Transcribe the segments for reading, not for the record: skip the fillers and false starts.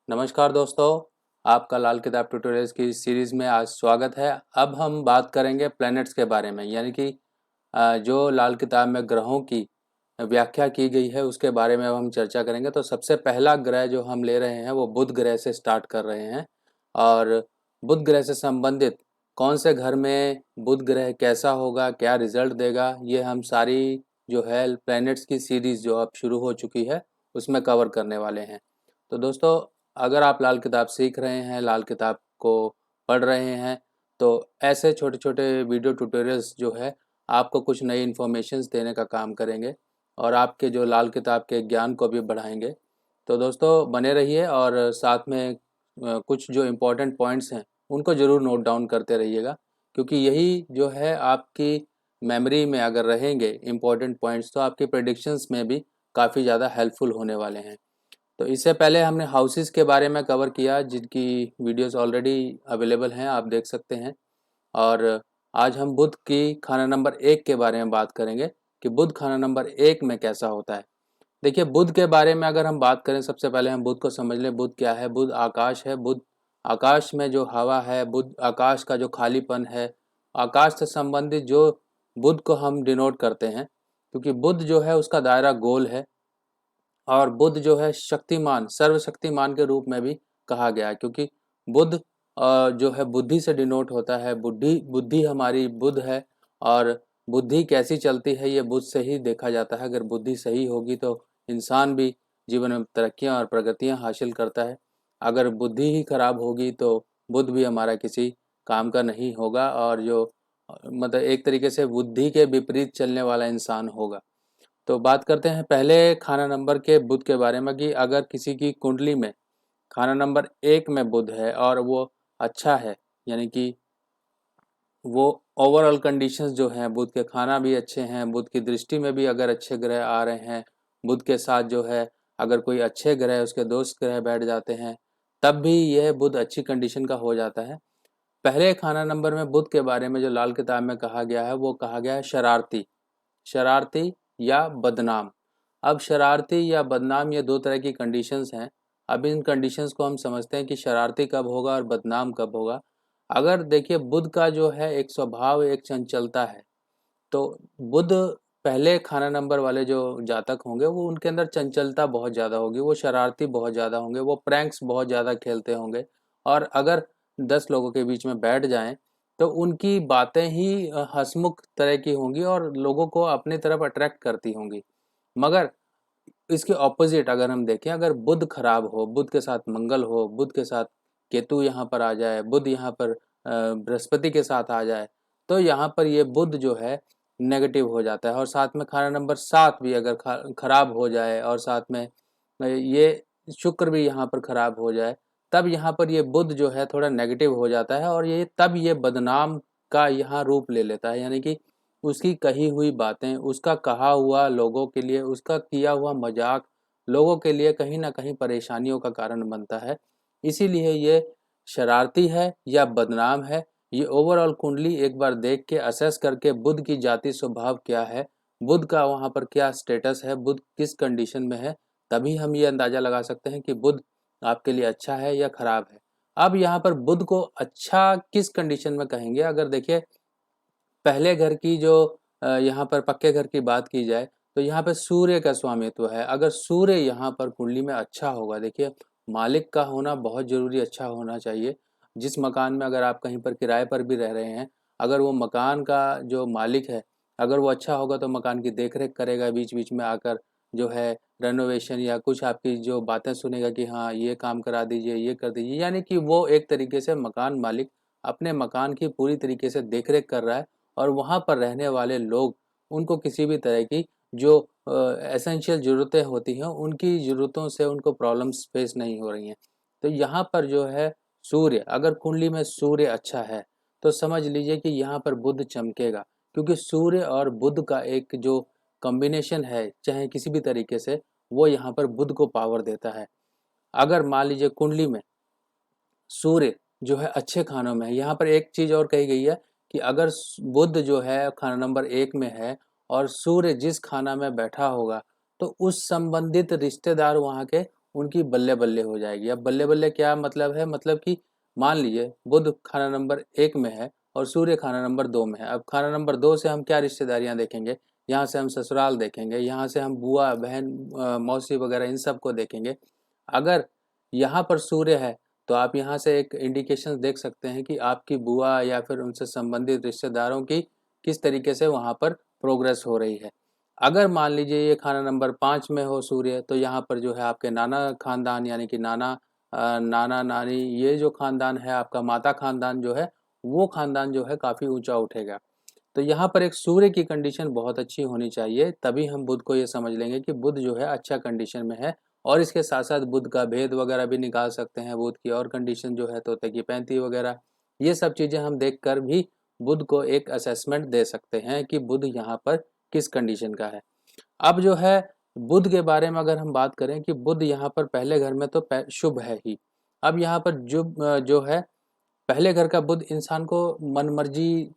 नमस्कार दोस्तों, आपका लाल किताब ट्यूटोरियल्स की सीरीज़ में आज स्वागत है। अब हम बात करेंगे प्लैनेट्स के बारे में, यानी कि जो लाल किताब में ग्रहों की व्याख्या की गई है उसके बारे में अब हम चर्चा करेंगे। तो सबसे पहला ग्रह जो हम ले रहे हैं वो बुध ग्रह से स्टार्ट कर रहे हैं। और बुध ग्रह से संबंधित कौन से घर में बुध ग्रह कैसा होगा, क्या रिजल्ट देगा, ये हम सारी जो है प्लैनेट्स की सीरीज़ जो अब शुरू हो चुकी है उसमें कवर करने वाले हैं। तो दोस्तों, अगर आप लाल किताब सीख रहे हैं, लाल किताब को पढ़ रहे हैं, तो ऐसे छोटे-छोटे वीडियो ट्यूटोरियल्स जो है आपको कुछ नई इन्फॉर्मेशंस देने का काम करेंगे और आपके जो लाल किताब के ज्ञान को भी बढ़ाएंगे। तो दोस्तों बने रहिए और साथ में कुछ जो इम्पोर्टेंट पॉइंट्स हैं उनको ज़रूर नोट डाउन करते रहिएगा, क्योंकि यही जो है आपकी मेमोरी में अगर रहेंगे इम्पोर्टेंट पॉइंट्स तो आपकी प्रेडिक्शंस में भी काफ़ी ज़्यादा हेल्पफुल होने वाले हैं। तो इससे पहले हमने हाउसेस के बारे में कवर किया, जिनकी वीडियोस ऑलरेडी अवेलेबल हैं, आप देख सकते हैं। और आज हम बुध की खाना नंबर 1 के बारे में बात करेंगे कि बुध खाना नंबर 1 में कैसा होता है। देखिए, बुध के बारे में अगर हम बात करें, सबसे पहले हम बुध को समझ लें। बुध क्या है? बुध आकाश है। बुध आकाश में जो हवा है, बुध आकाश का जो खालीपन है, आकाश से संबंधित जो बुध को हम डिनोट करते हैं, क्योंकि बुध जो है उसका दायरा गोल है। और बुध जो है शक्तिमान, सर्वशक्तिमान के रूप में भी कहा गया है, क्योंकि बुध जो है बुद्धि से डिनोट होता है। बुद्धि बुद्धि हमारी बुध है। और बुद्धि कैसी चलती है ये बुध से ही देखा जाता है। अगर बुद्धि सही होगी तो इंसान भी जीवन में तरक्कियां और प्रगतियां हासिल करता है। अगर बुद्धि ही खराब होगी तो बुध भी हमारा किसी काम का नहीं होगा, और जो मतलब एक तरीके से बुद्धि के विपरीत चलने वाला इंसान होगा। तो बात करते हैं पहले खाना नंबर के बुध के बारे में कि अगर किसी की कुंडली में खाना नंबर 1 में बुध है और वो अच्छा है, यानी कि वो ओवरऑल कंडीशंस जो हैं, बुध के खाना भी अच्छे हैं, बुध की दृष्टि में भी अगर अच्छे ग्रह आ रहे हैं, बुध के साथ जो है अगर कोई अच्छे ग्रह उसके दोस्त ग्रह बैठ जाते हैं, तब भी यह बुध अच्छी कंडीशन का हो जाता है। पहले खाना नंबर में बुध के बारे में जो लाल किताब में कहा गया है वो कहा गया है शरारती। शरारती या बदनाम। अब शरारती या बदनाम ये दो तरह की कंडीशंस हैं। अब इन कंडीशंस को हम समझते हैं कि शरारती कब होगा और बदनाम कब होगा। अगर देखिए, बुध का जो है एक स्वभाव, एक चंचलता है। तो बुध पहले खाना नंबर वाले जो जातक होंगे वो उनके अंदर चंचलता बहुत ज़्यादा होगी, वो शरारती बहुत ज़्यादा होंगे, वो प्रैंक्स बहुत ज़्यादा खेलते होंगे। और अगर 10 लोगों के बीच में बैठ जाएं तो उनकी बातें ही हंसमुख तरह की होंगी और लोगों को अपनी तरफ अट्रैक्ट करती होंगी। मगर इसके ऑपोजिट अगर हम देखें, अगर बुध खराब हो, बुध के साथ मंगल हो, बुध के साथ केतु यहाँ पर आ जाए, बुध यहाँ पर बृहस्पति के साथ आ जाए, तो यहाँ पर ये बुध जो है नेगेटिव हो जाता है। और साथ में खाना नंबर 7 भी अगर खराब हो जाए और साथ में ये शुक्र भी यहाँ पर खराब हो जाए, तब यहाँ पर ये बुध जो है थोड़ा नेगेटिव हो जाता है और ये तब ये बदनाम का यहाँ रूप ले लेता है। यानी कि उसकी कही हुई बातें, उसका कहा हुआ लोगों के लिए, उसका किया हुआ मजाक लोगों के लिए कहीं ना कहीं परेशानियों का कारण बनता है। इसीलिए ये शरारती है या बदनाम है, ये ओवरऑल कुंडली एक बार देख के असेस करके बुध की जाति स्वभाव क्या है, बुध का वहाँ पर क्या स्टेटस है, बुध किस कंडीशन में है, तभी हम ये अंदाजा लगा सकते हैं कि बुध आपके लिए अच्छा है या खराब है। अब यहाँ पर बुध को अच्छा किस कंडीशन में कहेंगे? अगर देखिए, पहले घर की जो यहाँ पर पक्के घर की बात की जाए तो यहाँ पे सूर्य का स्वामित्व है। अगर सूर्य यहाँ पर कुंडली में अच्छा होगा, देखिए मालिक का होना बहुत जरूरी, अच्छा होना चाहिए। जिस मकान में अगर आप कहीं पर किराए पर भी रह रहे हैं, अगर वो मकान का जो मालिक है अगर वो अच्छा होगा तो मकान की देख रेख करेगा, बीच बीच में आकर जो है रेनोवेशन या कुछ आपकी जो बातें सुनेगा कि हाँ ये काम करा दीजिए, ये कर दीजिए, यानी कि वो एक तरीके से मकान मालिक अपने मकान की पूरी तरीके से देख रेख कर रहा है। और वहाँ पर रहने वाले लोग, उनको किसी भी तरह की जो एसेंशियल ज़रूरतें होती हैं उनकी ज़रूरतों से उनको प्रॉब्लम्स फेस नहीं हो रही हैं। तो यहाँ पर जो है सूर्य, अगर कुंडली में सूर्य अच्छा है तो समझ लीजिए कि यहाँ पर बुध चमकेगा, क्योंकि सूर्य और बुध का एक जो कॉम्बिनेशन है चाहे किसी भी तरीके से, वो यहाँ पर बुध को पावर देता है। अगर मान लीजिए कुंडली में सूर्य जो है अच्छे खानों में है, यहाँ पर एक चीज और कही गई है कि अगर बुध जो है खाना नंबर 1 में है और सूर्य जिस खाना में बैठा होगा तो उस संबंधित रिश्तेदार वहाँ के उनकी बल्ले बल्ले हो जाएगी। अब बल्ले बल्ले क्या मतलब है, मतलब कि मान लीजिए बुध खाना नंबर 1 में है और सूर्य खाना नंबर 2 में है। अब खाना नंबर 2 से हम क्या रिश्तेदारियां देखेंगे, यहाँ से हम ससुराल देखेंगे, यहाँ से हम बुआ बहन मौसी वगैरह इन सब को देखेंगे। अगर यहाँ पर सूर्य है तो आप यहाँ से एक इंडिकेशन देख सकते हैं कि आपकी बुआ या फिर उनसे संबंधित रिश्तेदारों की किस तरीके से वहाँ पर प्रोग्रेस हो रही है। अगर मान लीजिए ये खाना नंबर 5 में हो सूर्य, तो यहाँ पर जो है आपके नाना खानदान यानी कि नाना नानी, ये जो खानदान है आपका, माता खानदान जो है, वो खानदान जो है काफ़ी ऊंचा उठेगा। तो यहाँ पर एक सूर्य की कंडीशन बहुत अच्छी होनी चाहिए, तभी हम बुध को ये समझ लेंगे कि बुध जो है अच्छा कंडीशन में है। और इसके साथ साथ बुध का भेद वगैरह भी निकाल सकते हैं, बुध की और कंडीशन जो है तोते की 35 वगैरह, ये सब चीज़ें हम देख कर भी बुध को एक असेसमेंट दे सकते हैं कि बुध यहाँ पर किस कंडीशन का है। अब जो है बुध के बारे में अगर हम बात करें कि बुध यहाँ पर पहले घर में तो शुभ है ही। अब यहाँ पर जो है पहले घर का बुध इंसान को मनमर्जी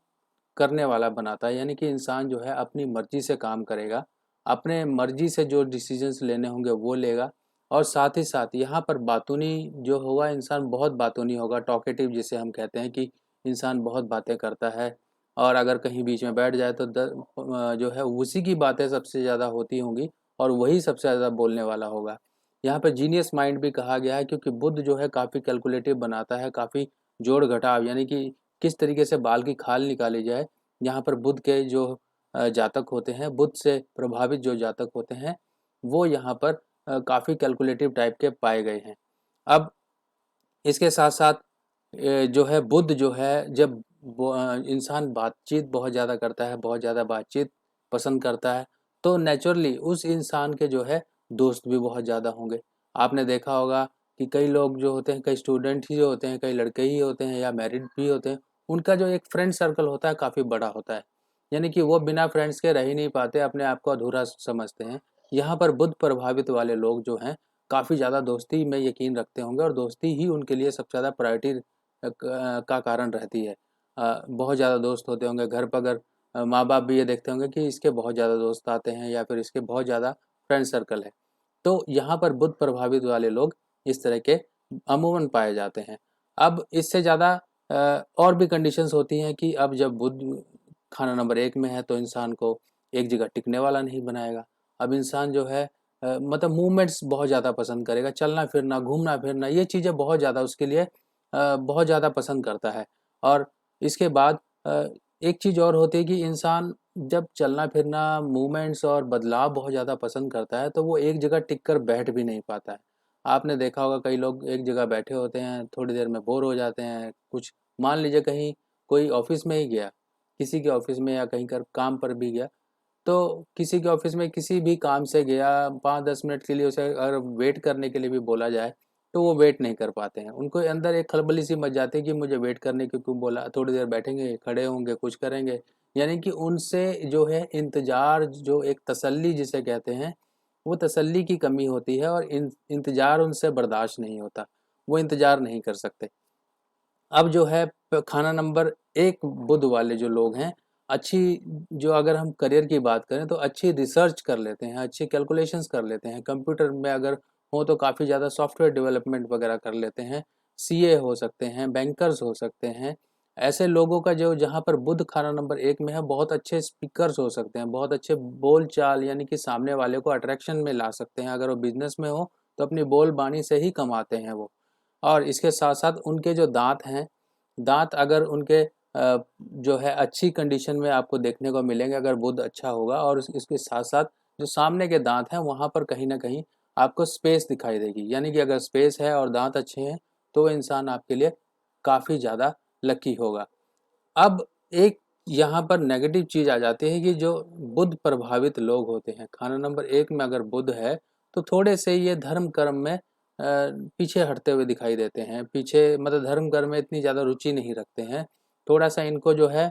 करने वाला बनाता है, यानी कि इंसान जो है अपनी मर्जी से काम करेगा, अपने मर्जी से जो डिसीजंस लेने होंगे वो लेगा। और साथ ही साथ यहाँ पर बातूनी जो होगा, इंसान बहुत बातूनी होगा, टॉकेटिव जिसे हम कहते हैं कि इंसान बहुत बातें करता है। और अगर कहीं बीच में बैठ जाए तो जो है उसी की बातें सबसे ज़्यादा होती होंगी और वही सबसे ज़्यादा बोलने वाला होगा। यहाँ पर जीनियस माइंड भी कहा गया है, क्योंकि बुध जो है काफ़ी कैलकुलेटिव बनाता है, काफ़ी जोड़ घटाव, यानी कि किस तरीके से बाल की खाल निकाली जाए। यहाँ पर बुध के जो जातक होते हैं, बुध से प्रभावित जो जातक होते हैं, वो यहाँ पर काफ़ी कैलकुलेटिव टाइप के पाए गए हैं। अब इसके साथ साथ जो है बुध जो है, जब इंसान बातचीत बहुत ज़्यादा करता है, बहुत ज़्यादा बातचीत पसंद करता है, तो नेचुरली उस इंसान के जो है दोस्त भी बहुत ज़्यादा होंगे। आपने देखा होगा कि कई लोग जो होते हैं, कई स्टूडेंट ही जो होते हैं, कई लड़के ही होते हैं या मैरिड भी होते हैं, उनका जो एक फ्रेंड सर्कल होता है काफ़ी बड़ा होता है, यानी कि वो बिना फ्रेंड्स के रह ही नहीं पाते, अपने आप को अधूरा समझते हैं। यहाँ पर बुध प्रभावित वाले लोग जो हैं काफ़ी ज़्यादा दोस्ती में यकीन रखते होंगे और दोस्ती ही उनके लिए सबसे ज़्यादा प्रायोरिटी का कारण रहती है। बहुत ज़्यादा दोस्त होते होंगे घर पर, अगर माँ बाप भी ये देखते होंगे कि इसके बहुत ज़्यादा दोस्त आते हैं या फिर इसके बहुत ज़्यादा फ्रेंड सर्कल है, तो यहाँ पर बुध प्रभावित वाले लोग इस तरह के अमूमन पाए जाते हैं। अब इससे ज़्यादा और भी कंडीशंस होती हैं कि अब जब बुध खाना नंबर 1 में है तो इंसान को एक जगह टिकने वाला नहीं बनाएगा। अब इंसान जो है मतलब मूवमेंट्स बहुत ज़्यादा पसंद करेगा, चलना फिरना, घूमना फिरना, ये चीज़ें बहुत ज़्यादा उसके लिए बहुत ज़्यादा पसंद करता है। और इसके बाद एक चीज़ और होती है कि इंसान जब चलना फिरना, मूवमेंट्स और बदलाव बहुत ज़्यादा पसंद करता है, तो वो एक जगह टिक कर बैठ भी नहीं पाता है। आपने देखा होगा कई लोग एक जगह बैठे होते हैं, थोड़ी देर में बोर हो जाते हैं। कुछ मान लीजिए कहीं कोई ऑफिस में ही गया, किसी के ऑफिस में या कहीं कर काम पर भी गया, तो किसी के ऑफिस में किसी भी काम से गया, 5-10 मिनट के लिए उसे अगर वेट करने के लिए भी बोला जाए, तो वो वेट नहीं कर पाते हैं। उनको अंदर एक खलबली सी मच जाती है कि मुझे वेट करने क्यों बोला, थोड़ी देर बैठेंगे, खड़े होंगे, कुछ करेंगे। यानी कि उनसे जो है इंतज़ार, जो एक तसल्ली जिसे कहते हैं, वो तसल्ली की कमी होती है और इंतज़ार उनसे बर्दाश्त नहीं होता। वो इंतज़ार नहीं कर सकते। अब जो है खाना नंबर 1 बुध वाले जो लोग हैं, अच्छी जो अगर हम करियर की बात करें तो अच्छी रिसर्च कर लेते हैं, अच्छी कैलकुलेशंस कर लेते हैं। कंप्यूटर में अगर हो तो काफ़ी ज़्यादा सॉफ्टवेयर डेवलपमेंट वगैरह कर लेते हैं। सीए हो सकते हैं, बैंकर्स हो सकते हैं। ऐसे लोगों का जो जहाँ पर बुध खाना नंबर 1 में है, बहुत अच्छे स्पीकर्स हो सकते हैं, बहुत अच्छे बोल चाल, यानी कि सामने वाले को अट्रैक्शन में ला सकते हैं। अगर वो बिजनेस में हो तो अपनी बोल बानी से ही कमाते हैं वो। और इसके साथ साथ उनके जो दांत हैं, दांत अगर उनके जो है अच्छी कंडीशन में आपको देखने को मिलेंगे अगर बुध अच्छा होगा। और इसके साथ साथ जो सामने के दांत हैं वहाँ पर कहीं ना कहीं आपको स्पेस दिखाई देगी, यानी कि अगर स्पेस है और दांत अच्छे हैं तो वो इंसान आपके लिए काफ़ी ज़्यादा लकी होगा। अब एक यहाँ पर नेगेटिव चीज़ आ जाती है कि जो बुध प्रभावित लोग होते हैं, खाना नंबर 1 में अगर बुध है तो थोड़े से ये धर्म कर्म में पीछे हटते हुए दिखाई देते हैं। पीछे मतलब धर्म कर्म में इतनी ज़्यादा रुचि नहीं रखते हैं। थोड़ा सा इनको जो है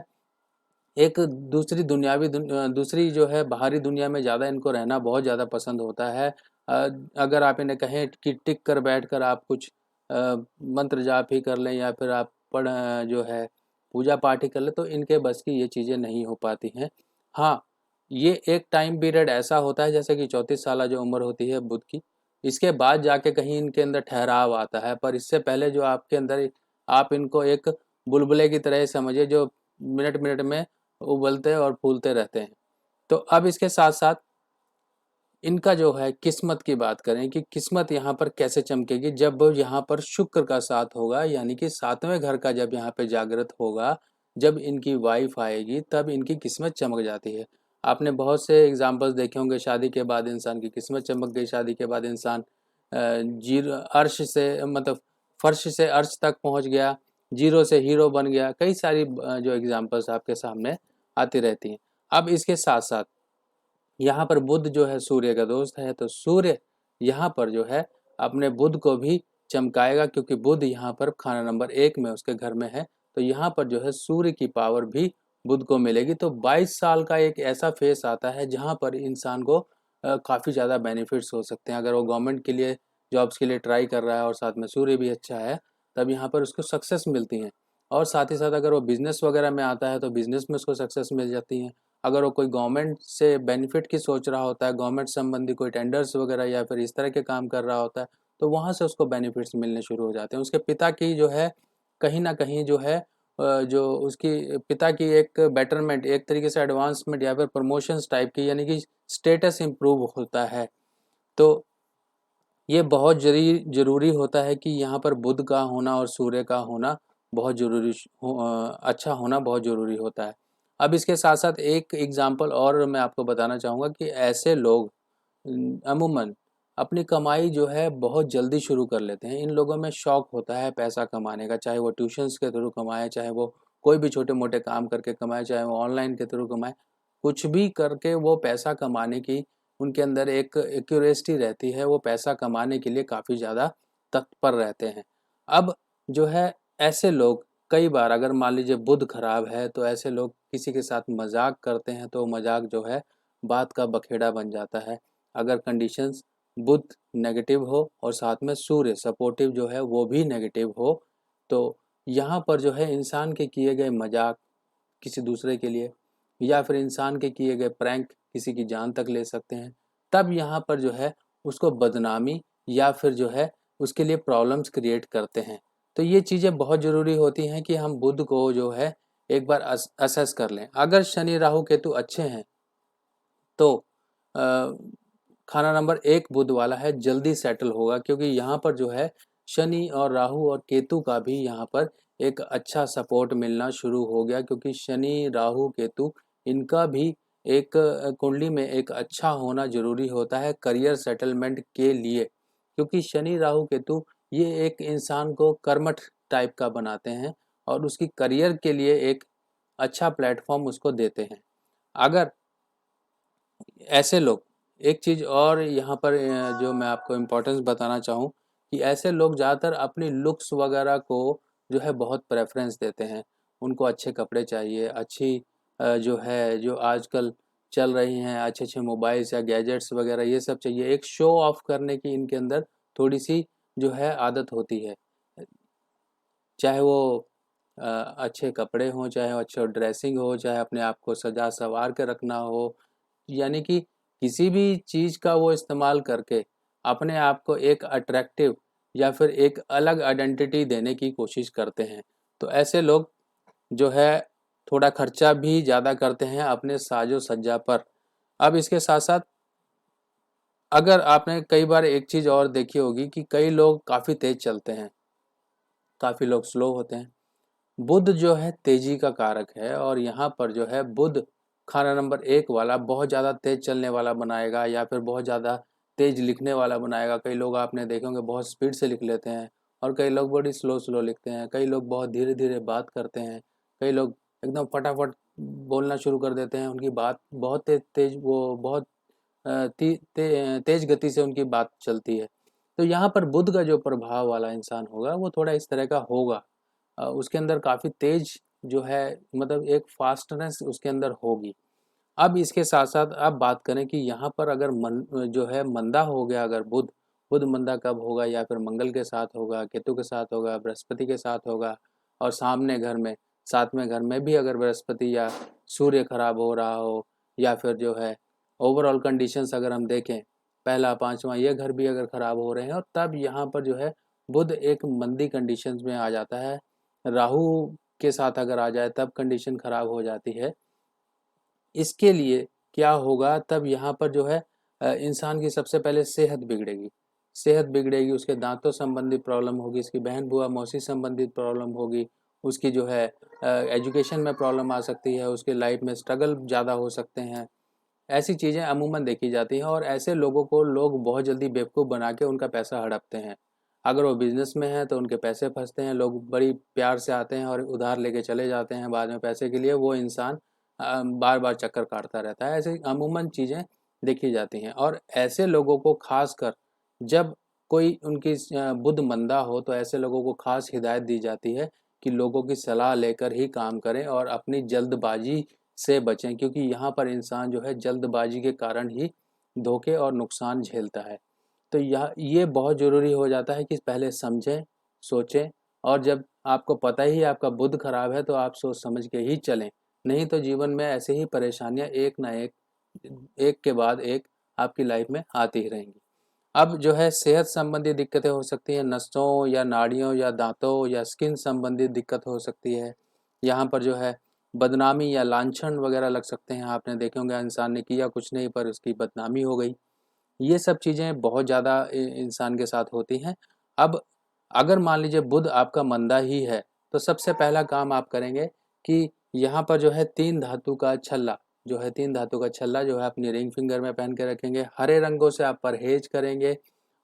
एक दूसरी जो है बाहरी दुनिया में ज़्यादा इनको रहना बहुत ज़्यादा पसंद होता है। अगर आप इन्हें कहें कि टिक कर बैठ कर आप कुछ मंत्र जाप ही कर लें या फिर आप जो है पूजा पाठ ही कर लें, तो इनके बस की ये चीज़ें नहीं हो पाती हैं। हाँ, ये एक टाइम पीरियड ऐसा होता है जैसे कि 34 साल जो उम्र होती है बुध की, इसके बाद जाके कहीं इनके अंदर ठहराव आता है, पर इससे पहले जो आपके अंदर, आप इनको एक बुलबुले की तरह समझिए जो मिनट मिनट में उबलते और फूलते रहते हैं। तो अब इसके साथ साथ इनका जो है किस्मत की बात करें कि किस्मत यहाँ पर कैसे चमकेगी, जब यहाँ पर शुक्र का साथ होगा, यानी कि सातवें घर का जब यहाँ पे जागृत होगा, जब इनकी वाइफ आएगी तब इनकी किस्मत चमक जाती है। आपने बहुत से एग्जाम्पल्स देखे होंगे, शादी के बाद इंसान की किस्मत चमक गई, शादी के बाद इंसान जीरो अर्श से मतलब फर्श से अर्श तक पहुँच गया, जीरो से हीरो बन गया। कई सारी जो एग्जाम्पल्स आपके सामने आती रहती हैं। अब इसके साथ साथ यहाँ पर बुध जो है सूर्य का दोस्त है, तो सूर्य यहाँ पर जो है अपने बुध को भी चमकाएगा, क्योंकि बुध यहाँ पर खाना नंबर 1 में उसके घर में है। तो यहाँ पर जो है सूर्य की पावर भी बुध को मिलेगी। तो 22 साल का एक ऐसा फेस आता है जहाँ पर इंसान को काफ़ी ज़्यादा बेनिफिट्स हो सकते हैं। अगर वो गवर्नमेंट के लिए, जॉब्स के लिए ट्राई कर रहा है और साथ में सूर्य भी अच्छा है, तब यहाँ पर उसको सक्सेस मिलती हैं। और साथ ही साथ अगर वो बिजनेस वगैरह में आता है तो बिजनेस में उसको सक्सेस मिल जाती हैं। अगर वो कोई गवर्नमेंट से बेनिफिट की सोच रहा होता है, गवर्नमेंट संबंधी कोई टेंडर्स वगैरह या फिर इस तरह के काम कर रहा होता है, तो वहाँ से उसको बेनिफिट्स मिलने शुरू हो जाते हैं। उसके पिता की जो है कहीं ना कहीं जो है जो उसकी पिता की एक बेटरमेंट, एक तरीके से एडवांसमेंट या फिर प्रमोशंस टाइप की, यानी कि स्टेटस इम्प्रूव होता है। तो ये बहुत जरूरी होता है कि यहाँ पर बुध का होना और सूर्य का होना बहुत अच्छा होना बहुत ज़रूरी होता है। अब इसके साथ साथ एक एग्जांपल और मैं आपको बताना चाहूँगा कि ऐसे लोग अमूमन अपनी कमाई जो है बहुत जल्दी शुरू कर लेते हैं। इन लोगों में शौक होता है पैसा कमाने का, चाहे वो ट्यूशन्स के थ्रू कमाए, चाहे वो कोई भी छोटे मोटे काम करके कमाए, चाहे वो ऑनलाइन के थ्रू कमाए, कुछ भी करके वो पैसा कमाने की उनके अंदर एक क्यूरियोसिटी रहती है। वो पैसा कमाने के लिए काफ़ी ज़्यादा तत्पर रहते हैं। अब जो है ऐसे लोग कई बार, अगर मान लीजिए बुध खराब है, तो ऐसे लोग किसी के साथ मजाक करते हैं तो मजाक जो है बात का बखेड़ा बन जाता है। अगर कंडीशंस बुध नेगेटिव हो और साथ में सूर्य सपोर्टिव जो है वो भी नेगेटिव हो, तो यहाँ पर जो है इंसान के किए गए मजाक किसी दूसरे के लिए, या फिर इंसान के किए गए प्रैंक किसी की जान तक ले सकते हैं। तब यहाँ पर जो है उसको बदनामी या फिर जो है उसके लिए प्रॉब्लम्स क्रिएट करते हैं। तो ये चीज़ें बहुत ज़रूरी होती हैं कि हम बुध को जो है एक बार असेस कर लें। अगर शनि राहु केतु अच्छे हैं तो अ, खाना नंबर 1 बुध वाला है, जल्दी सेटल होगा, क्योंकि यहाँ पर जो है शनि और राहु और केतु का भी यहाँ पर एक अच्छा सपोर्ट मिलना शुरू हो गया, क्योंकि शनि राहु केतु इनका भी एक कुंडली में एक अच्छा होना जरूरी होता है करियर सेटलमेंट के लिए। क्योंकि शनि राहु केतु ये एक इंसान को कर्मठ टाइप का बनाते हैं और उसकी करियर के लिए एक अच्छा प्लेटफॉर्म उसको देते हैं। अगर ऐसे लोग, एक चीज़ और यहाँ पर जो मैं आपको इम्पोर्टेंस बताना चाहूँ कि ऐसे लोग ज़्यादातर अपनी लुक्स वगैरह को जो है बहुत प्रेफरेंस देते हैं। उनको अच्छे कपड़े चाहिए, अच्छी जो है जो आजकल चल रही हैं अच्छे अच्छे मोबाइल्स या गैजेट्स वगैरह, ये सब चाहिए। एक शो ऑफ करने की इनके अंदर थोड़ी सी जो है आदत होती है। चाहे वो अच्छे कपड़े हों, चाहे अच्छे ड्रेसिंग हो, चाहे अपने आप को सजा सवार के रखना हो, यानी कि किसी भी चीज़ का वो इस्तेमाल करके अपने आप को एक अट्रैक्टिव या फिर एक अलग आइडेंटिटी देने की कोशिश करते हैं। तो ऐसे लोग जो है थोड़ा खर्चा भी ज़्यादा करते हैं अपने साजो सज्जा पर। अब इसके साथ साथ अगर आपने कई बार एक चीज़ और देखी होगी कि कई लोग काफ़ी तेज़ चलते हैं, काफ़ी लोग स्लो होते हैं। बुध जो है तेजी का कारक है और यहाँ पर जो है बुध खाना नंबर 1 वाला बहुत ज़्यादा तेज चलने वाला बनाएगा या फिर बहुत ज़्यादा तेज लिखने वाला बनाएगा। कई लोग आपने देखे होंगे बहुत स्पीड से लिख लेते हैं और कई लोग बड़ी स्लो स्लो लिखते हैं। कई लोग बहुत धीरे धीरे बात करते हैं, कई लोग एकदम फटाफट बोलना शुरू कर देते हैं। उनकी बात बहुत तेज तेज वो बहुत तेज गति से उनकी बात चलती है। तो यहाँ पर बुध का जो प्रभाव वाला इंसान होगा वो थोड़ा इस तरह का होगा। उसके अंदर काफ़ी तेज जो है मतलब एक फास्टनेस उसके अंदर होगी। अब इसके साथ साथ आप बात करें कि यहाँ पर अगर जो है मंदा हो गया, अगर बुध बुध मंदा कब होगा, या फिर मंगल के साथ होगा, केतु के साथ होगा, बृहस्पति के साथ होगा, और सामने घर में 7वें घर में भी अगर बृहस्पति या सूर्य खराब हो रहा हो, या फिर जो है ओवरऑल कंडीशंस अगर हम देखें पहला, पाँचवा ये घर भी अगर ख़राब हो रहे हैं, और तब यहाँ पर जो है बुध एक मंदी कंडीशंस में आ जाता है। राहु के साथ अगर आ जाए तब कंडीशन ख़राब हो जाती है। इसके लिए क्या होगा, तब यहाँ पर जो है इंसान की सबसे पहले सेहत बिगड़ेगी। सेहत बिगड़ेगी, उसके दांतों संबंधित प्रॉब्लम होगी, इसकी बहन बुआ मौसी संबंधित प्रॉब्लम होगी, उसकी जो है एजुकेशन में प्रॉब्लम आ सकती है, उसके लाइफ में स्ट्रगल ज़्यादा हो सकते हैं। ऐसी चीज़ें अमूमन देखी जाती हैं, और ऐसे लोगों को लोग बहुत जल्दी बेवकूफ़ बना के उनका पैसा हड़पते हैं। अगर वो बिजनेस में है तो उनके पैसे फंसते हैं, लोग बड़ी प्यार से आते हैं और उधार लेके चले जाते हैं, बाद में पैसे के लिए वो इंसान बार बार चक्कर काटता रहता है। ऐसी अमूमन चीज़ें देखी जाती हैं, और ऐसे लोगों को खासकर जब कोई उनकी बुध मंदा हो तो ऐसे लोगों को खास हिदायत दी जाती है कि लोगों की सलाह लेकर ही काम करें और अपनी जल्दबाजी से बचें, क्योंकि यहाँ पर इंसान जो है जल्दबाजी के कारण ही धोखे और नुकसान झेलता है। तो यह ये बहुत ज़रूरी हो जाता है कि पहले समझें, सोचें, और जब आपको पता ही आपका बुध खराब है तो आप सोच समझ के ही चलें। नहीं तो जीवन में ऐसे ही परेशानियाँ एक ना एक के बाद एक आपकी लाइफ में आती ही रहेंगी। अब जो है सेहत संबंधी दिक्कतें हो सकती हैं, नसों या नाड़ियों या दांतों या स्किन संबंधित दिक्कत हो सकती है। यहाँ पर जो है बदनामी या लांछन वगैरह लग सकते हैं। आपने देखे होंगे इंसान ने किया कुछ नहीं पर उसकी बदनामी हो गई। ये सब चीज़ें बहुत ज़्यादा इंसान के साथ होती हैं। अब अगर मान लीजिए बुध आपका मंदा ही है तो सबसे पहला काम आप करेंगे कि यहाँ पर जो है तीन धातु का छल्ला जो है अपनी रिंग फिंगर में पहन के रखेंगे। हरे रंगों से आप परहेज करेंगे,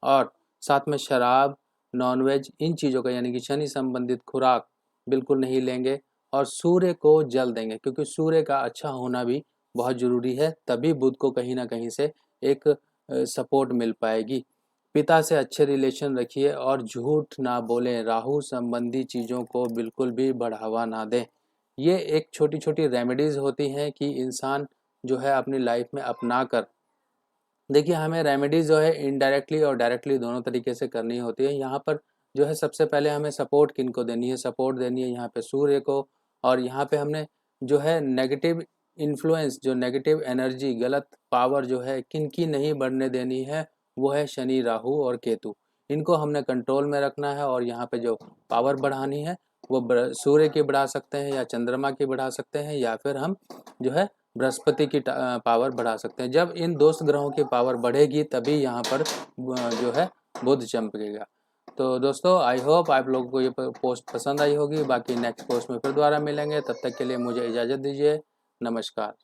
और साथ में शराब, नॉनवेज, इन चीज़ों का यानी कि शनि संबंधित खुराक बिल्कुल नहीं लेंगे, और सूर्य को जल देंगे, क्योंकि सूर्य का अच्छा होना भी बहुत ज़रूरी है, तभी बुध को कहीं ना कहीं से एक सपोर्ट मिल पाएगी। पिता से अच्छे रिलेशन रखिए और झूठ ना बोलें, राहु संबंधी चीज़ों को बिल्कुल भी बढ़ावा ना दें। ये एक छोटी छोटी रेमेडीज़ होती हैं कि इंसान जो है अपनी लाइफ में अपना कर, देखिए हमें रेमेडीज़ जो है इनडायरेक्टली और डायरेक्टली दोनों तरीके से करनी होती है। यहाँ पर जो है सबसे पहले हमें सपोर्ट किनको देनी है, सपोर्ट देनी है यहाँ पे सूर्य को, और यहाँ पे हमने जो है नेगेटिव इन्फ्लुएंस, जो नेगेटिव एनर्जी, गलत पावर जो है किनकी नहीं बढ़ने देनी है, वो है शनि, राहु और केतु। इनको हमने कंट्रोल में रखना है, और यहाँ पे जो पावर बढ़ानी है वो सूर्य की बढ़ा सकते हैं या चंद्रमा की बढ़ा सकते हैं, या फिर हम जो है बृहस्पति की पावर बढ़ा सकते हैं। जब इन दोस्त ग्रहों की पावर बढ़ेगी तभी यहाँ पर जो है बुध चमकेगा। तो दोस्तों आई होप आप लोगों को ये पोस्ट पसंद आई होगी। बाकी नेक्स्ट पोस्ट में फिर दोबारा मिलेंगे, तब तक के लिए मुझे इजाज़त दीजिए। नमस्कार।